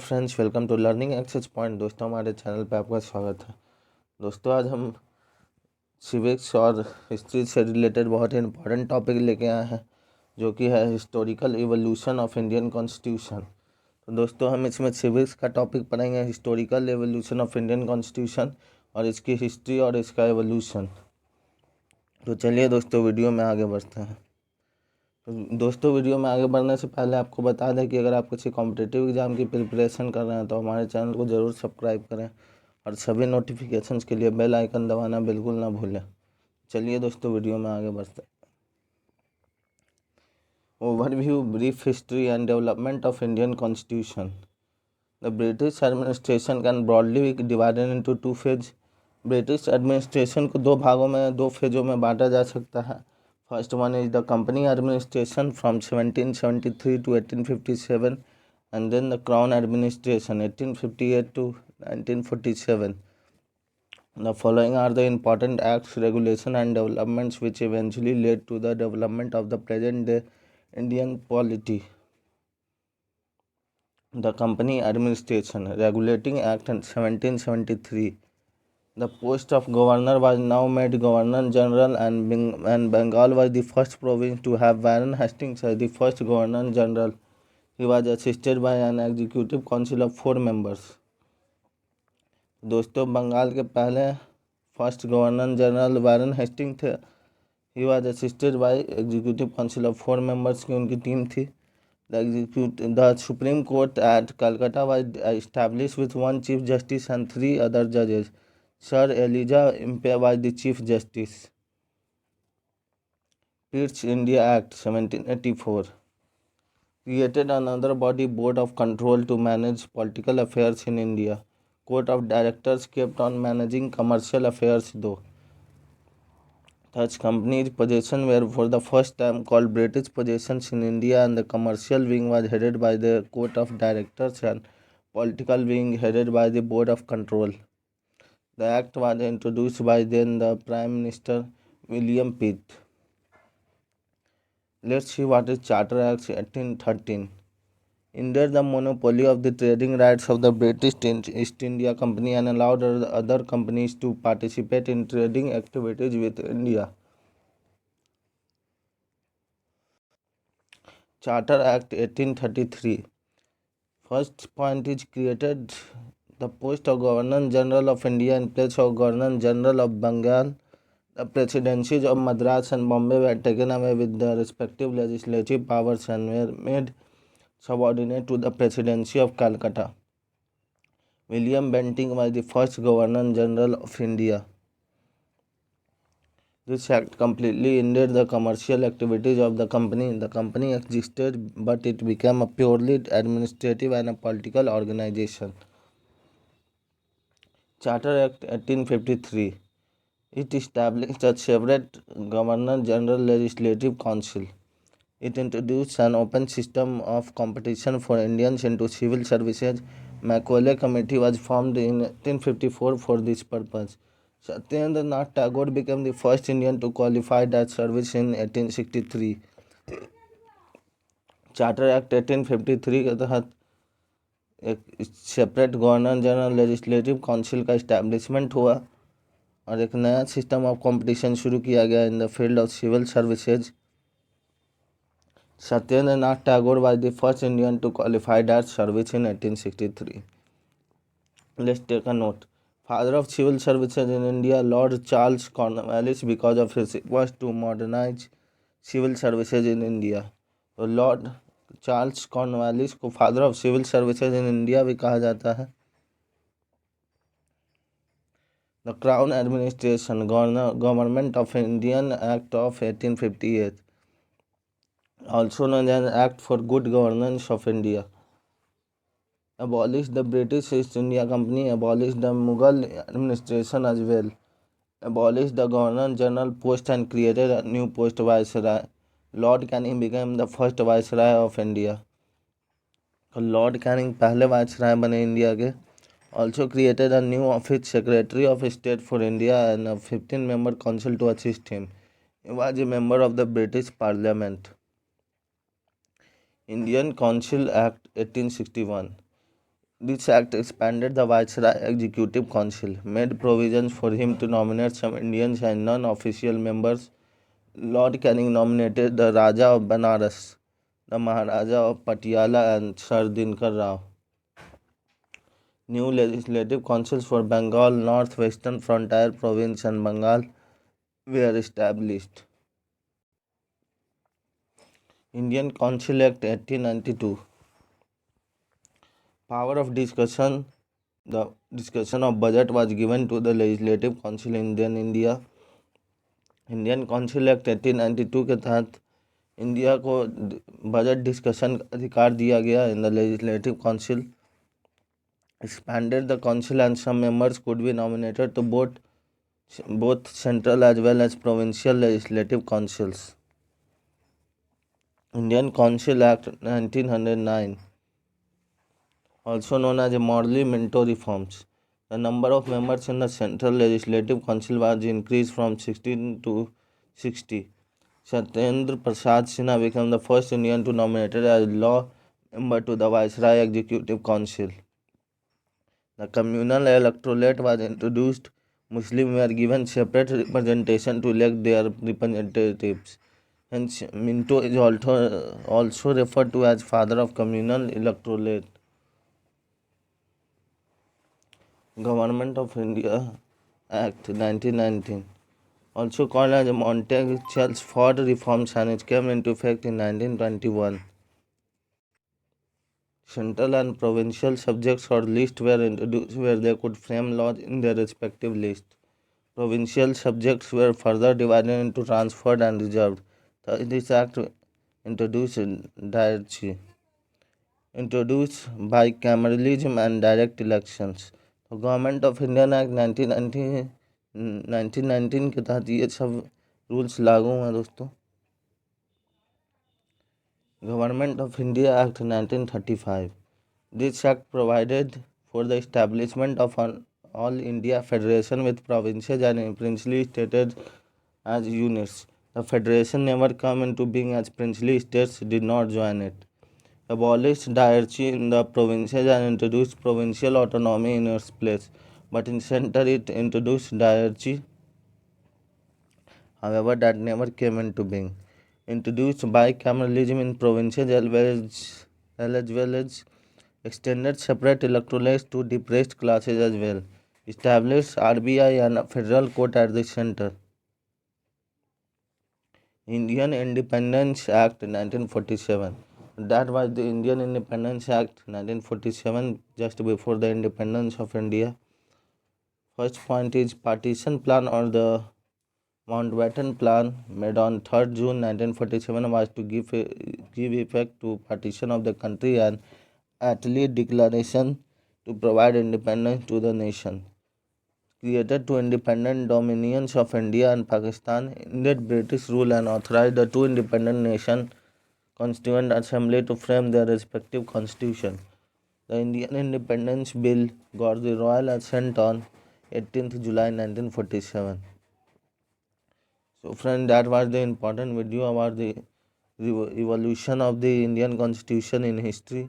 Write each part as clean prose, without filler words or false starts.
Friends, welcome to learning access point. दोस्तों, हमारे channel पे आपका स्वागत है। दोस्तों, आज हम सिविक्स और हिस्ट्री से रिलेटेड बहुत ही इंपॉर्टेंट टॉपिक लेके आए हैं, जो कि है historical evolution of Indian constitution. तो दोस्तों, हम इसमें सिविक्स का टॉपिक पढ़ेंगे, historical evolution of Indian constitution और इसकी हिस्ट्री और इसका इवोल्यूशन। तो चलिए दोस्तों, वीडियो में आगे बढ़ते हैं। तो दोस्तों, वीडियो में आगे बढ़ने से पहले आपको बता दें कि अगर आप किसी कॉम्पिटिटिव एग्ज़ाम की प्रिपरेशन कर रहे हैं तो हमारे चैनल को ज़रूर सब्सक्राइब करें और सभी नोटिफिकेशंस के लिए बेल आइकन दबाना बिल्कुल ना भूलें। चलिए दोस्तों, वीडियो में आगे बढ़ते हैं। Overview, brief history and development of Indian constitution. The British administration can broadly be divided into two phase. British administration को दो फेजों में बांटा जा सकता है। First one is the company administration from 1773 to 1857, and then the crown administration 1858 to 1947. The following are the important acts, regulation and developments which eventually led to the development of the present day Indian polity. The Company Administration Regulating Act 1773. The post of governor was now made Governor General, and Bengal was the first province to have Warren Hastings as the first Governor General. He was assisted by an executive council of 4 members. दोस्तों, बंगाल के पहले first governor general वारन Hasting थे। He was assisted by executive council of 4 members की उनकी team थी। The supreme court at Calcutta was established with 1 chief justice and 3 other judges. Sir Elijah Impey was the Chief Justice. Pitt's India Act 1784 created another body, Board of Control, to manage political affairs in India. Court of Directors kept on managing commercial affairs though. Such companies' possessions were for the first time called British possessions in India, and the commercial wing was headed by the Court of Directors and political wing headed by the Board of Control. The act was introduced by then the Prime Minister William Pitt. Let's see what is Charter Act 1813. Ended the monopoly of the trading rights of the British East India Company and allowed other companies to participate in trading activities with India. Charter Act 1833. First point is created the post of Governor General of India in place of Governor General of Bengal. The presidencies of Madras and Bombay were taken away with the respective legislative powers and were made subordinate to the presidency of Calcutta. William Bentinck was the first Governor General of India. This act completely ended the commercial activities of the company. The company existed, but it became a purely administrative and a political organization. Charter Act 1853. It established a separate Governor General Legislative Council. It introduced an open system of competition for Indians into civil services. Macaulay Committee was formed in 1854 for this purpose. Satyendra Nath Tagore became the first Indian to qualify that service in 1863. Charter act 1853 के तहत एक separate governor general legislative council का establishment हुआ और एक नया system of competition शुरू किया गया in the field of civil services. Satyendra Nath Tagore was the first Indian to qualify that service in 1863. Let's take a note. Father of civil services in India, Lord Charles Cornwallis, because of his request to modernize civil services in India. तो Lord Charles Cornwallis को father of civil services in India भी कहा जाता है. The crown administration government of Indian act of 1858, also known as Act for Good Governance of India, abolished the British East India Company, abolished the Mughal administration as well, abolished the Governor General post and created a new post, Viceroy. Lord Canning became the first Viceroy of India. Lord Canning पहले viceroy बने India के. Also created a new office, Secretary of State for India, and a 15-member council to assist him. He was a member of the British Parliament. Indian Council Act 1861. This act expanded the Viceroy Executive Council, made provisions for him to nominate some Indians and non-official members. Lord Canning nominated the Raja of Banaras, the Maharaja of Patiala, and Sir Dinkar Rao. New legislative councils for Bengal, North Western Frontier Province, and Bengal were established. Indian Council Act 1892. Power of discussion. The discussion of budget was given to the Legislative Council in India. Indian council act 1892 के तहत India को budget discussion का अधिकार दिया गया in the legislative council. Expanded the council and some members could be nominated to both central as well as provincial legislative councils. Indian Council Act 1909, also known as the Morley-Minto reforms. The number of members in the Central Legislative Council was increased from 16 to 60. Satyendra Prasad Sinha became the first Indian to nominated as law member to the Viceroy Executive Council. The communal electorate was introduced. Muslims were given separate representation to elect their representatives. Hence, Minto is also referred to as father of communal electorate. Government of India Act 1919, also called as Monteagle-Chelmsford reforms, and it came into effect in 1921. Central and provincial subjects or lists were introduced where they could frame laws in their respective lists. Provincial subjects were further divided into transferred and reserved. This act introduced diarchy, introduced bicameralism and direct elections. तो government of Indian act 1919 के तहत ये सब rules लागू हुए दोस्तों. Government of India act 1935. This act provided for the establishment of an all-India federation with provinces and princely states as units. The federation never came into being as princely states did not join it. Abolished diarchy in the provinces and introduced provincial autonomy in its place, but in center it introduced diarchy. However, that never came into being. Introduced bicameralism in provinces as well as extended separate electorates to depressed classes as well. Established RBI and a federal court at the center. Indian Independence Act 1947. That was the Indian Independence Act 1947, just before the independence of India. First point is partition plan, or the Mountbatten Plan, made on 3rd June 1947, was to give effect to partition of the country and Attlee Declaration to provide independence to the nation. Created two independent dominions of India and Pakistan, ended British rule and authorized the two independent nations Constituent Assembly to frame their respective constitution. The Indian Independence Bill got the royal assent on 18th July 1947. So friend, that was the important video about the evolution of the Indian Constitution in history.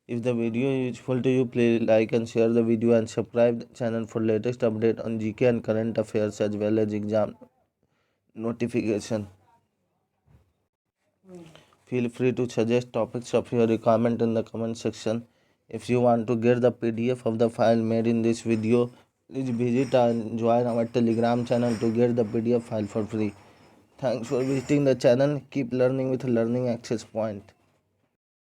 If the video is useful to you, please like and share the video and subscribe the channel for latest update on GK and current affairs as well as exam notification. Feel free to suggest topics of your requirement in the comment section. If you want to get the PDF of the file made in this video, please visit and join our Telegram channel to get the PDF file for free. Thanks for visiting the channel. Keep learning with Learning Access Point.